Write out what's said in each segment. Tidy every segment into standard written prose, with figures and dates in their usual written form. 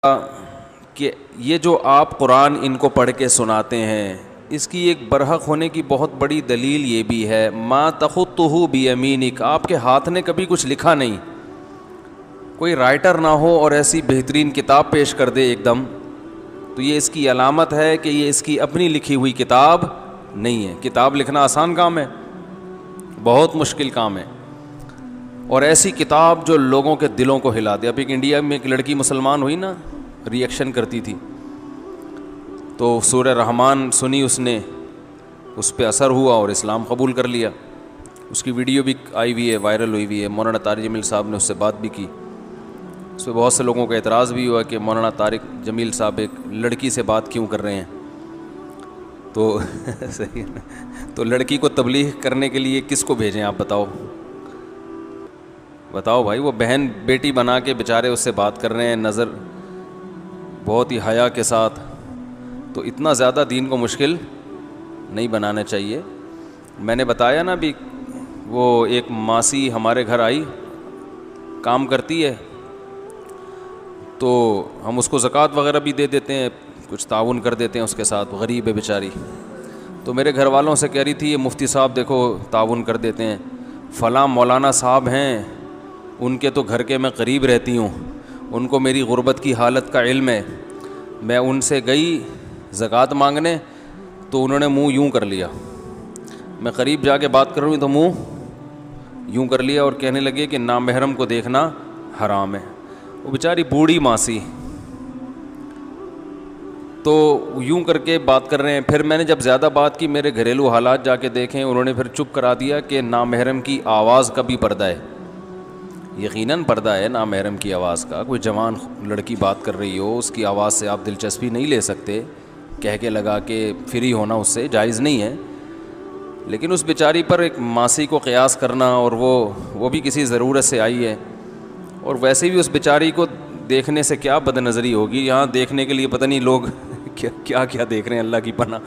کہ یہ جو آپ قرآن ان کو پڑھ کے سناتے ہیں، اس کی ایک برحق ہونے کی بہت بڑی دلیل یہ بھی ہے، ما تخطہ بیمینک، آپ کے ہاتھ نے کبھی کچھ لکھا نہیں، کوئی رائٹر نہ ہو اور ایسی بہترین کتاب پیش کر دے ایک دم، تو یہ اس کی علامت ہے کہ یہ اس کی اپنی لکھی ہوئی کتاب نہیں ہے۔ کتاب لکھنا آسان کام ہے؟ بہت مشکل کام ہے۔ اور ایسی کتاب جو لوگوں کے دلوں کو ہلا دے۔ اب ایک انڈیا میں ایک لڑکی مسلمان ہوئی نا، ری ایکشن کرتی تھی، تو سورہ رحمان سنی اس نے، اس پہ اثر ہوا اور اسلام قبول کر لیا۔ اس کی ویڈیو بھی آئی ہوئی ہے، وائرل ہوئی ہوئی ہے، مولانا طارق جمیل صاحب نے اس سے بات بھی کی۔ اس پہ بہت سے لوگوں کا اعتراض بھی ہوا کہ مولانا طارق جمیل صاحب ایک لڑکی سے بات کیوں کر رہے ہیں؟ تو صحیح ہے، تو لڑکی کو تبلیغ کرنے کے لیے کس کو بھیجیں آپ بتاؤ بھائی، وہ بہن بیٹی بنا کے بیچارے اس سے بات کر رہے ہیں، نظر بہت ہی حیا کے ساتھ، تو اتنا زیادہ دین کو مشکل نہیں بنانا چاہیے۔ میں نے بتایا نا بھی، وہ ایک ماسی ہمارے گھر آئی، کام کرتی ہے، تو ہم اس کو زکوٰۃ وغیرہ بھی دے دیتے ہیں، کچھ تعاون کر دیتے ہیں اس کے ساتھ، غریب ہے بیچاری۔ تو میرے گھر والوں سے کہہ رہی تھی، یہ مفتی صاحب دیکھو تعاون کر دیتے ہیں، فلاں مولانا صاحب ہیں، ان کے تو گھر کے میں قریب رہتی ہوں، ان کو میری غربت کی حالت کا علم ہے، میں ان سے گئی زکوٰۃ مانگنے تو انہوں نے منہ یوں کر لیا، میں قریب جا کے بات کر رہی ہوں تو منہ یوں کر لیا، اور کہنے لگے کہ نامحرم کو دیکھنا حرام ہے۔ وہ بیچاری بوڑھی ماسی، تو یوں کر کے بات کر رہے ہیں۔ پھر میں نے جب زیادہ بات کی، میرے گھریلو حالات جا کے دیکھیں، انہوں نے پھر چپ کرا دیا کہ نامحرم کی آواز کا بھی پردہ ہے۔ یقیناً پردہ ہے نامحرم کی آواز کا، کوئی جوان لڑکی بات کر رہی ہو، اس کی آواز سے آپ دلچسپی نہیں لے سکتے، کہہ کے لگا کے فری ہونا اس سے جائز نہیں ہے۔ لیکن اس بیچاری پر ایک ماسی کو قیاس کرنا، اور وہ بھی کسی ضرورت سے آئی ہے، اور ویسے بھی اس بیچاری کو دیکھنے سے کیا بد نظری ہوگی، یہاں دیکھنے کے لیے پتہ نہیں لوگ کیا کیا دیکھ رہے ہیں، اللہ کی پناہ۔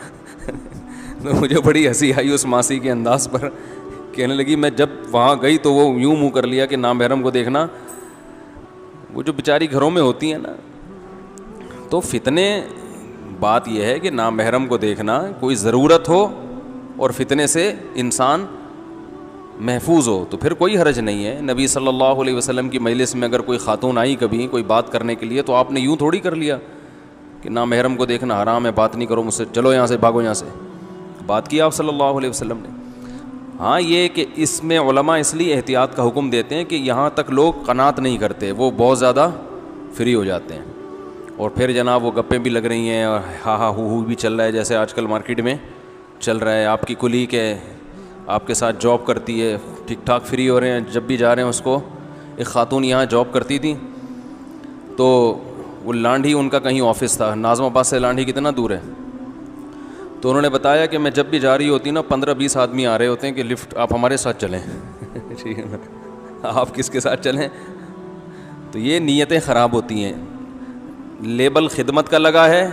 تو مجھے بڑی ہنسی آئی اس ماسی کے انداز پر، کہنے لگی میں جب وہاں گئی تو وہ یوں منہ کر لیا کہ نامحرم کو دیکھنا۔ وہ جو بیچاری گھروں میں ہوتی ہیں نا، تو فتنے، بات یہ ہے کہ نامحرم کو دیکھنا کوئی ضرورت ہو اور فتنے سے انسان محفوظ ہو تو پھر کوئی حرج نہیں ہے۔ نبی صلی اللہ علیہ وسلم کی مجلس میں اگر کوئی خاتون آئی کبھی کوئی بات کرنے کے لیے، تو آپ نے یوں تھوڑی کر لیا کہ نامحرم کو دیکھنا حرام ہے، بات نہیں کرو مجھ سے، چلو یہاں سے، بھاگو یہاں سے۔ بات کی آپ صلی اللہ علیہ وسلم نے۔ ہاں یہ کہ اس میں علماء اس لیے احتیاط کا حکم دیتے ہیں کہ یہاں تک لوگ قناعت نہیں کرتے، وہ بہت زیادہ فری ہو جاتے ہیں، اور پھر جناب وہ گپیں بھی لگ رہی ہیں، اور ہاں ہاں ہو بھی چل رہا ہے، جیسے آج کل مارکیٹ میں چل رہا ہے۔ آپ کی کلیگ ہے، آپ کے ساتھ جاب کرتی ہے، ٹھیک ٹھاک فری ہو رہے ہیں، جب بھی جا رہے ہیں اس کو۔ ایک خاتون یہاں جاب کرتی تھی، تو وہ لانڈھی ان کا کہیں آفس تھا، ناظم آباد سے لانڈھی کتنا دور ہے، تو انہوں نے بتایا کہ میں جب بھی جا رہی ہوتی نا، 15-20 آدمی آ رہے ہوتے ہیں کہ لفٹ آپ ہمارے ساتھ چلیں۔ ٹھیک ہے، آپ کس کے ساتھ چلیں؟ تو یہ نیتیں خراب ہوتی ہیں، لیبل خدمت کا لگا ہے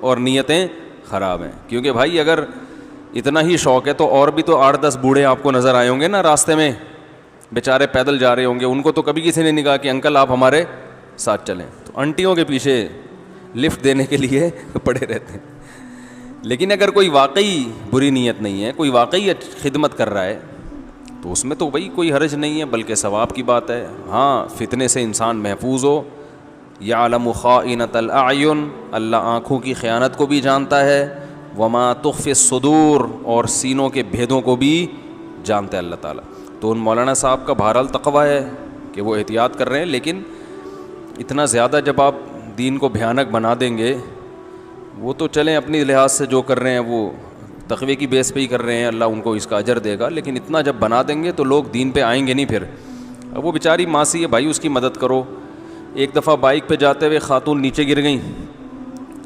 اور نیتیں خراب ہیں۔ کیونکہ بھائی اگر اتنا ہی شوق ہے تو اور بھی تو 8-10 بوڑھے آپ کو نظر آئے ہوں گے نا راستے میں، بیچارے پیدل جا رہے ہوں گے، ان کو تو کبھی کسی نے نہیں کہا کہ انکل آپ ہمارے ساتھ چلیں، تو انٹیوں کے پیچھے لفٹ دینے کے لیے پڑے رہتے ہیں۔ لیکن اگر کوئی واقعی بری نیت نہیں ہے، کوئی واقعی خدمت کر رہا ہے، تو اس میں تو بھائی کوئی حرج نہیں ہے، بلکہ ثواب کی بات ہے۔ ہاں فتنے سے انسان محفوظ ہو۔ یعلم خائنۃ الاعین، اللہ آنکھوں کی خیانت کو بھی جانتا ہے، وما تخفی الصدور، اور سینوں کے بھیدوں کو بھی جانتا ہے اللہ تعالیٰ۔ تو ان مولانا صاحب کا بہرحال تقویٰ ہے کہ وہ احتیاط کر رہے ہیں، لیکن اتنا زیادہ جب آپ دین کو بھیانک بنا دیں گے، وہ تو چلیں اپنی لحاظ سے جو کر رہے ہیں وہ تقوی کی بیس پہ ہی کر رہے ہیں، اللہ ان کو اس کا اجر دے گا، لیکن اتنا جب بنا دیں گے تو لوگ دین پہ آئیں گے نہیں پھر۔ اب وہ بیچاری ماسی ہے بھائی، اس کی مدد کرو۔ ایک دفعہ بائک پہ جاتے ہوئے خاتون نیچے گر گئیں،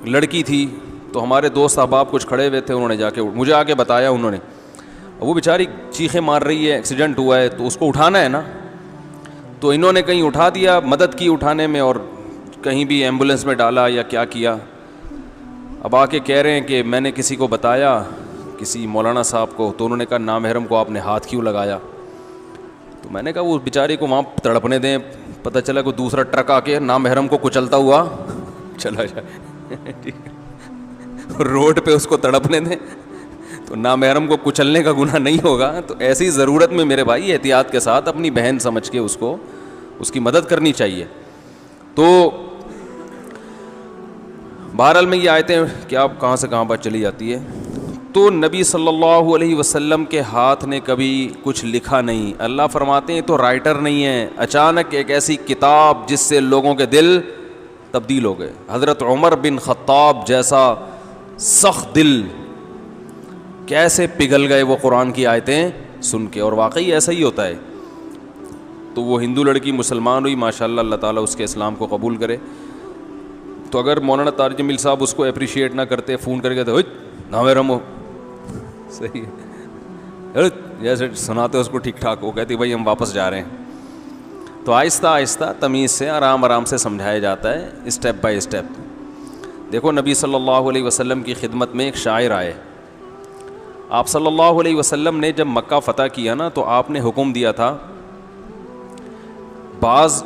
لڑکی تھی، تو ہمارے دوست احباب کچھ کھڑے ہوئے تھے، انہوں نے جا کے مجھے آ کے بتایا انہوں نے، وہ بیچاری چیخیں مار رہی ہے، ایکسیڈنٹ ہوا ہے، تو اس کو اٹھانا ہے نا، تو انہوں نے کہیں اٹھا دیا، مدد کی اٹھانے میں، اور کہیں بھی ایمبولینس میں ڈالا یا کیا کیا۔ اب آ کے کہہ رہے ہیں کہ میں نے کسی کو بتایا، کسی مولانا صاحب کو، تو انہوں نے کہا نامحرم کو آپ نے ہاتھ کیوں لگایا؟ تو میں نے کہا وہ بیچاری کو وہاں تڑپنے دیں، پتہ چلا کوئی دوسرا ٹرک آ کے نامحرم کو کچلتا ہوا چلا جائے, ٹھیک ہے, روڈ پہ اس کو تڑپنے دیں تو نامحرم کو کچلنے کا گناہ نہیں ہوگا. تو ایسی ضرورت میں میرے بھائی احتیاط کے ساتھ اپنی بہن سمجھ کے اس کی مدد کرنی چاہیے. تو بہرحال میں یہ آیتیں کیا کہاں سے کہاں بات چلی جاتی ہے. تو نبی صلی اللہ علیہ وسلم کے ہاتھ نے کبھی کچھ لکھا نہیں. اللہ فرماتے ہیں تو رائٹر نہیں ہے. اچانک ایک ایسی کتاب جس سے لوگوں کے دل تبدیل ہو گئے. حضرت عمر بن خطاب جیسا سخت دل کیسے پگھل گئے وہ قرآن کی آیتیں سن کے, اور واقعی ایسا ہی ہوتا ہے. تو وہ ہندو لڑکی مسلمان ہوئی, ماشاءاللہ, اللہ تعالیٰ اس کے اسلام کو قبول کرے. تو اگر مولانا طارق جمیل صاحب اس کو اپریشیٹ نہ کرتے, فون کر کے تو نامحرم ہو, صحیح ہے, جیسے سناتے اس کو ٹھیک ٹھاک, وہ کہتی بھائی ہم واپس جا رہے ہیں. تو آہستہ آہستہ تمیز سے آرام آرام سے سمجھایا جاتا ہے, اسٹیپ بائی اسٹیپ. دیکھو نبی صلی اللہ علیہ وسلم کی خدمت میں ایک شاعر آئے. آپ صلی اللہ علیہ وسلم نے جب مکہ فتح کیا نا, تو آپ نے حکم دیا تھا, بعض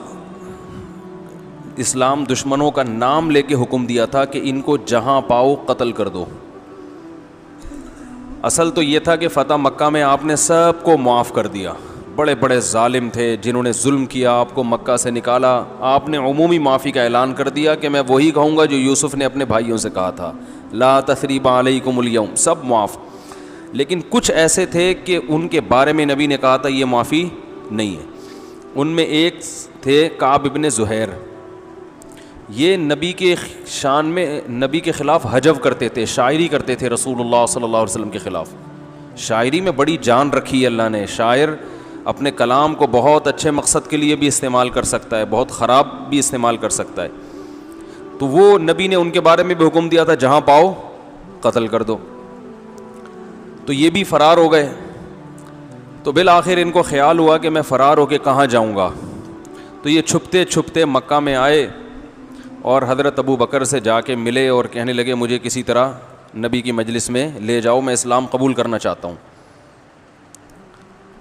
اسلام دشمنوں کا نام لے کے حکم دیا تھا کہ ان کو جہاں پاؤ قتل کر دو. اصل تو یہ تھا کہ فتح مکہ میں آپ نے سب کو معاف کر دیا. بڑے بڑے ظالم تھے جنہوں نے ظلم کیا, آپ کو مکہ سے نکالا, آپ نے عمومی معافی کا اعلان کر دیا کہ میں وہی کہوں گا جو یوسف نے اپنے بھائیوں سے کہا تھا, لا تثریب علیکم اليوم, سب معاف. لیکن کچھ ایسے تھے کہ ان کے بارے میں نبی نے کہا تھا یہ معافی نہیں ہے. ان میں ایک تھے کعب ابن زہیر. یہ نبی کے شان میں نبی کے خلاف حجو کرتے تھے, شاعری کرتے تھے رسول اللہ صلی اللہ علیہ وسلم کے خلاف. شاعری میں بڑی جان رکھی ہے اللہ نے. شاعر اپنے کلام کو بہت اچھے مقصد کے لیے بھی استعمال کر سکتا ہے, بہت خراب بھی استعمال کر سکتا ہے. تو وہ نبی نے ان کے بارے میں بھی حکم دیا تھا جہاں پاؤ قتل کر دو. تو یہ بھی فرار ہو گئے. تو بالآخر ان کو خیال ہوا کہ میں فرار ہو کے کہاں جاؤں گا. تو یہ چھپتے چھپتے مکہ میں آئے اور حضرت ابو بکر سے جا کے ملے اور کہنے لگے مجھے کسی طرح نبی کی مجلس میں لے جاؤ, میں اسلام قبول کرنا چاہتا ہوں.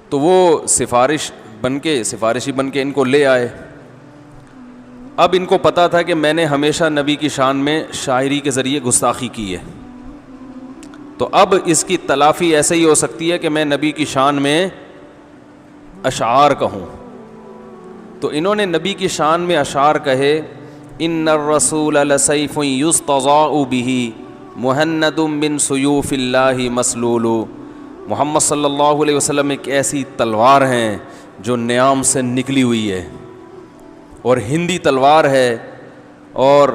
تو وہ سفارشی بن کے ان کو لے آئے. اب ان کو پتہ تھا کہ میں نے ہمیشہ نبی کی شان میں شاعری کے ذریعے گستاخی کی ہے, تو اب اس کی تلافی ایسے ہی ہو سکتی ہے کہ میں نبی کی شان میں اشعار کہوں. تو انہوں نے نبی کی شان میں اشعار کہے, ان الرسول لسیف یستضاء به مہند من سیوف اللہ مسلول. محمد صلی اللہ علیہ وسلم ایک ایسی تلوار ہیں جو نیام سے نکلی ہوئی ہے, اور ہندی تلوار ہے, اور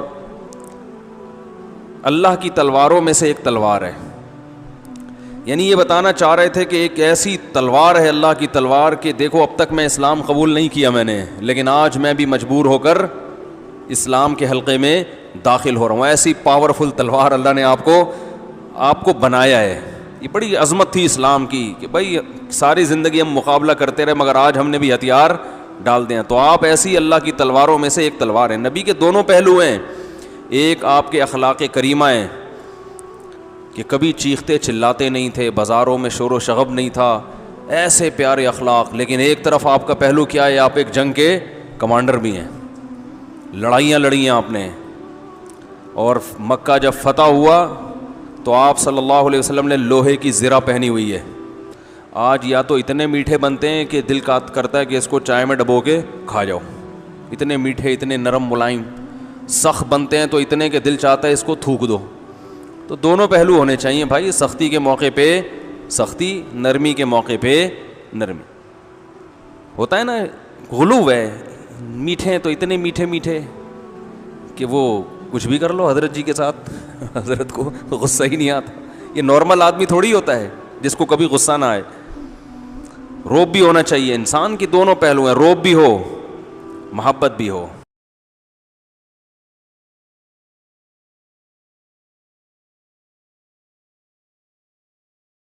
اللہ کی تلواروں میں سے ایک تلوار ہے. یعنی یہ بتانا چاہ رہے تھے کہ ایک ایسی تلوار ہے اللہ کی تلوار کہ دیکھو اب تک میں اسلام قبول نہیں کیا میں نے, لیکن آج میں بھی مجبور ہو کر اسلام کے حلقے میں داخل ہو رہا ہوں. ایسی پاورفل تلوار اللہ نے آپ کو بنایا ہے. یہ بڑی عظمت تھی اسلام کی کہ بھائی ساری زندگی ہم مقابلہ کرتے رہے مگر آج ہم نے بھی ہتھیار ڈال دیں. تو آپ ایسی اللہ کی تلواروں میں سے ایک تلوار ہیں. نبی کے دونوں پہلو ہیں, ایک آپ کے اخلاق کریمہ ہیں کہ کبھی چیختے چلاتے نہیں تھے, بازاروں میں شور و شغب نہیں تھا, ایسے پیارے اخلاق. لیکن ایک طرف آپ کا پہلو کیا ہے, آپ ایک جنگ کے کمانڈر بھی ہیں, لڑائیاں لڑی ہیں آپ نے. اور مکہ جب فتح ہوا تو آپ صلی اللہ علیہ وسلم نے لوہے کی زرہ پہنی ہوئی ہے. آج یا تو اتنے میٹھے بنتے ہیں کہ دل کرتا ہے کہ اس کو چائے میں ڈبو کے کھا جاؤ, اتنے میٹھے, اتنے نرم ملائم. سخت بنتے ہیں تو اتنے کہ دل چاہتا ہے اس کو تھوک دو. تو دونوں پہلو ہونے چاہیے بھائی, سختی کے موقع پہ سختی, نرمی کے موقع پہ نرمی. ہوتا ہے نا غلو ہے, میٹھے تو اتنے میٹھے میٹھے کہ وہ کچھ بھی کر لو حضرت جی کے ساتھ, حضرت کو غصہ ہی نہیں آتا. یہ نارمل آدمی تھوڑی ہوتا ہے جس کو کبھی غصہ نہ آئے. روب بھی ہونا چاہیے. انسان کی دونوں پہلو ہیں, روب بھی ہو محبت بھی ہو.